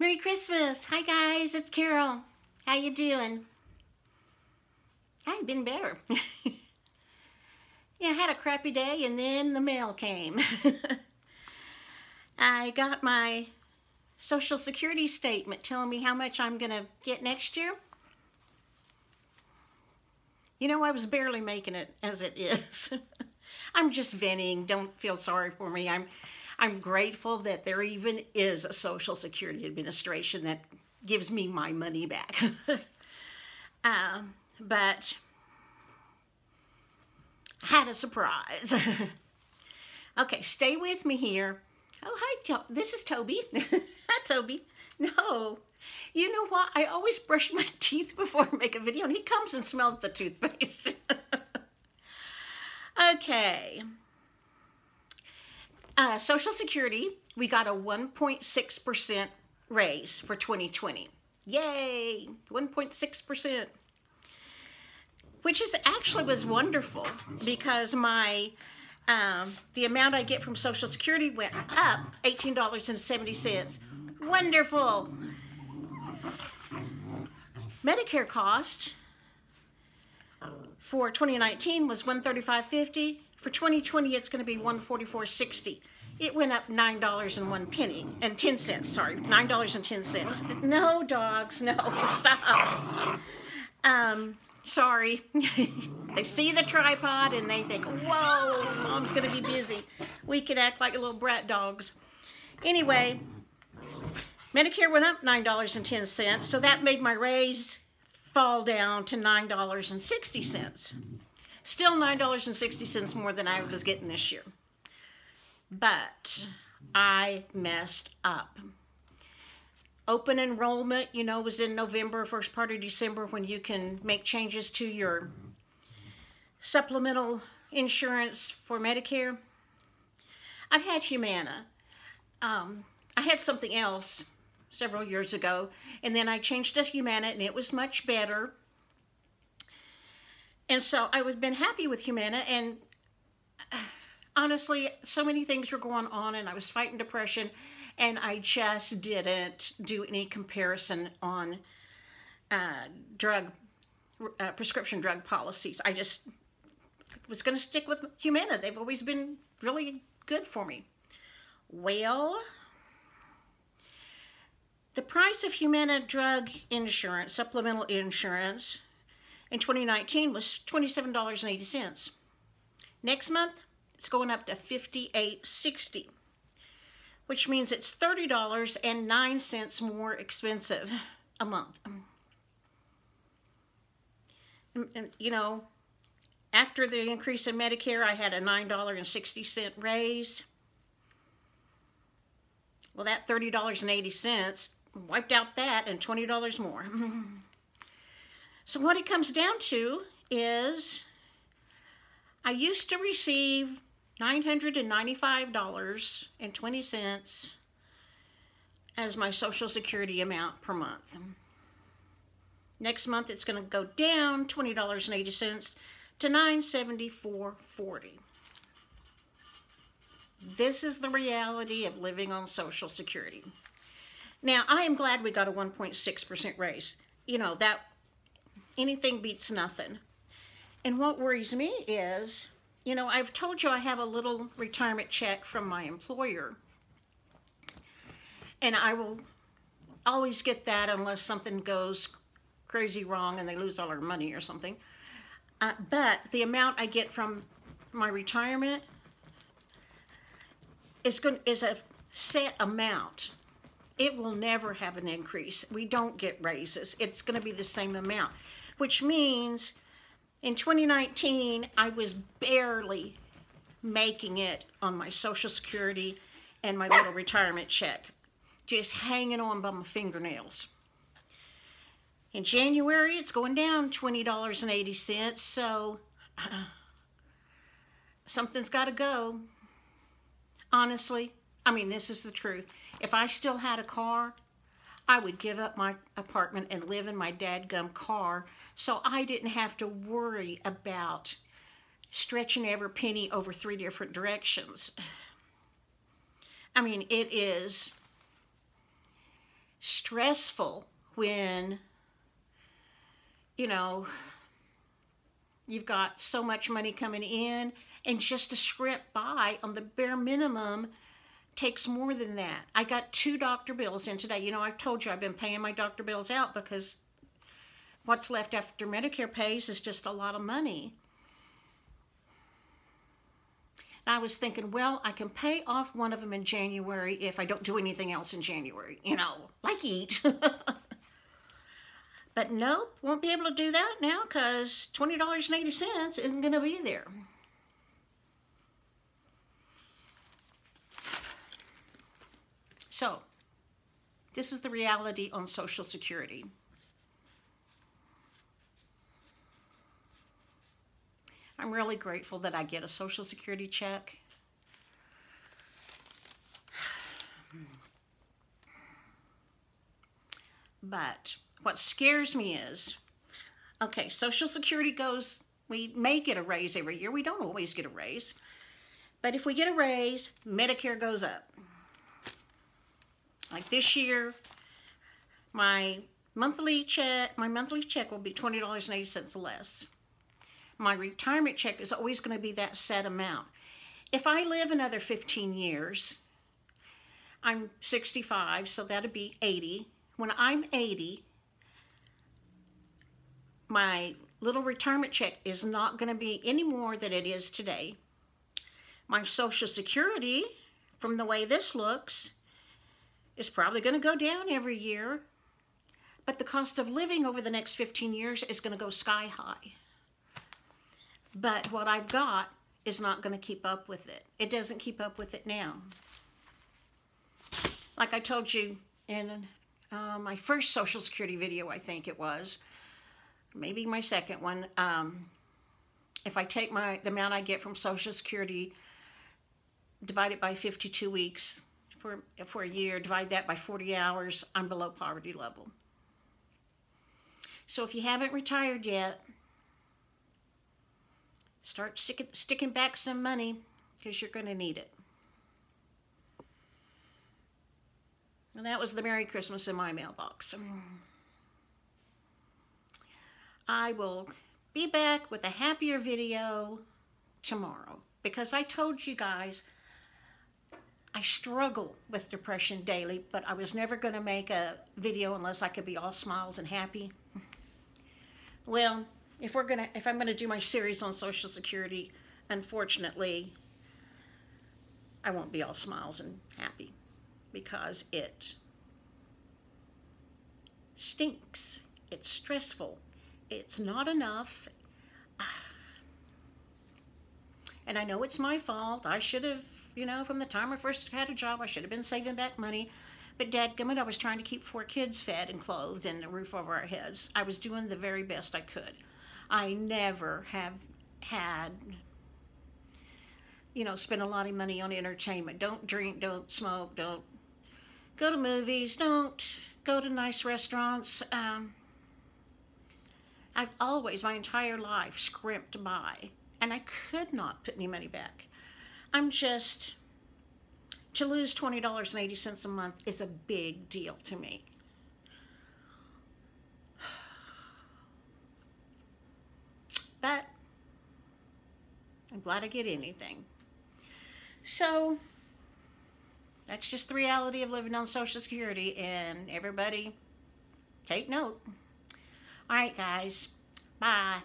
Merry Christmas. Hi guys, it's Carol. How you doing? I've been better. Yeah, I had a crappy day and then the mail came. I got my Social Security statement telling me how much I'm going to get next year. You know, I was barely making it as it is. I'm just venting. Don't feel sorry for me. I'm grateful that there even is a Social Security Administration that gives me my money back. But I had a surprise. Okay, stay with me here. Oh, hi, this is Toby. Hi, Toby. No, you know what? I always brush my teeth before I make a video, and he comes and smells the toothpaste. Okay. Social Security, we got a 1.6% raise for 2020. Yay! 1.6%. Which is actually was wonderful because my the amount I get from Social Security went up $18.70. Wonderful. Medicare cost for 2019 was $135.50. For 2020, it's going to be $144.60. It went up $9.01 and 10 cents. Sorry, $9.10. No, dogs, no, stop. Sorry. They see the tripod and they think, whoa, Mom's going to be busy. We can act like little brat dogs. Anyway, Medicare went up $9.10, so that made my raise fall down to $9.60. Still $9.60 more than I was getting this year. But I messed up. Open enrollment, you know, was in November, first part of December, when you can make changes to your supplemental insurance for Medicare. I've had Humana. I had something else several years ago, and then I changed to Humana, and it was much better. And so I was been happy with Humana, and honestly, so many things were going on, and I was fighting depression, and I just didn't do any comparison on prescription drug policies. I just was going to stick with Humana. They've always been really good for me. Well, the price of Humana drug insurance, supplemental insurance, in 2019 was $27.80. Next month, it's going up to $58.60, which means it's $30.09 more expensive a month. And, you know, after the increase in Medicare, I had a $9.60 raise. Well, that $30.80 wiped out that and $20 more. So what it comes down to is I used to receive $995.20 as my Social Security amount per month. Next month it's going to go down $20.80 to $974.40. This is the reality of living on Social Security. Now, I am glad we got a 1.6% raise. You know, that anything beats nothing. And what worries me is, you know, I've told you I have a little retirement check from my employer. And I will always get that unless something goes crazy wrong and they lose all their money or something. But the amount I get from my retirement is a set amount. It will never have an increase. We don't get raises. It's going to be the same amount, which means in 2019, I was barely making it on my Social Security and my little retirement check, just hanging on by my fingernails. In January, it's going down $20.80, so something's got to go. Honestly, I mean, this is the truth. If I still had a car, I would give up my apartment and live in my dadgum car so I didn't have to worry about stretching every penny over 3 different directions. I mean, it is stressful when, you know, you've got so much money coming in, and just to scrape by on the bare minimum takes more than that. I got 2 doctor bills in today. You know, I've told you I've been paying my doctor bills out because what's left after Medicare pays is just a lot of money. And I was thinking, well, I can pay off one of them in January if I don't do anything else in January, you know, like eat. But nope, won't be able to do that now because $20.80 isn't going to be there. So, this is the reality on Social Security. I'm really grateful that I get a Social Security check. But what scares me is, okay, Social Security goes, we may get a raise every year. We don't always get a raise. But if we get a raise, Medicare goes up. Like this year, my monthly check will be $20.80 less. My retirement check is always going to be that set amount. If I live another 15 years, I'm 65, so that'd be 80. When I'm 80, my little retirement check is not going to be any more than it is today. My Social Security, from the way this looks, is probably going to go down every year, but the cost of living over the next 15 years is going to go sky high. But what I've got is not going to keep up with it. It doesn't keep up with it now. Like I told you in my first Social Security video, I think it was, maybe my second one, if I take the amount I get from Social Security, divide it by 52 weeks for a year, divide that by 40 hours, I'm below poverty level. So if you haven't retired yet, start sticking back some money because you're going to need it. And that was the Merry Christmas in my mailbox. I will be back with a happier video tomorrow because I told you guys I struggle with depression daily, but I was never going to make a video unless I could be all smiles and happy. Well, if I'm going to do my series on Social Security, unfortunately, I won't be all smiles and happy because it stinks. It's stressful. It's not enough. And I know it's my fault. I should have, you know, from the time I first had a job, I should have been saving back money. But dadgummit, I was trying to keep 4 kids fed and clothed and a roof over our heads. I was doing the very best I could. I never have had, you know, spent a lot of money on entertainment. Don't drink, don't smoke, don't go to movies, don't go to nice restaurants. I've always, my entire life, scrimped by, and I could not put any money back. To lose $20.80 a month is a big deal to me. But I'm glad I get anything. So that's just the reality of living on Social Security, and everybody take note. All right, guys. Bye.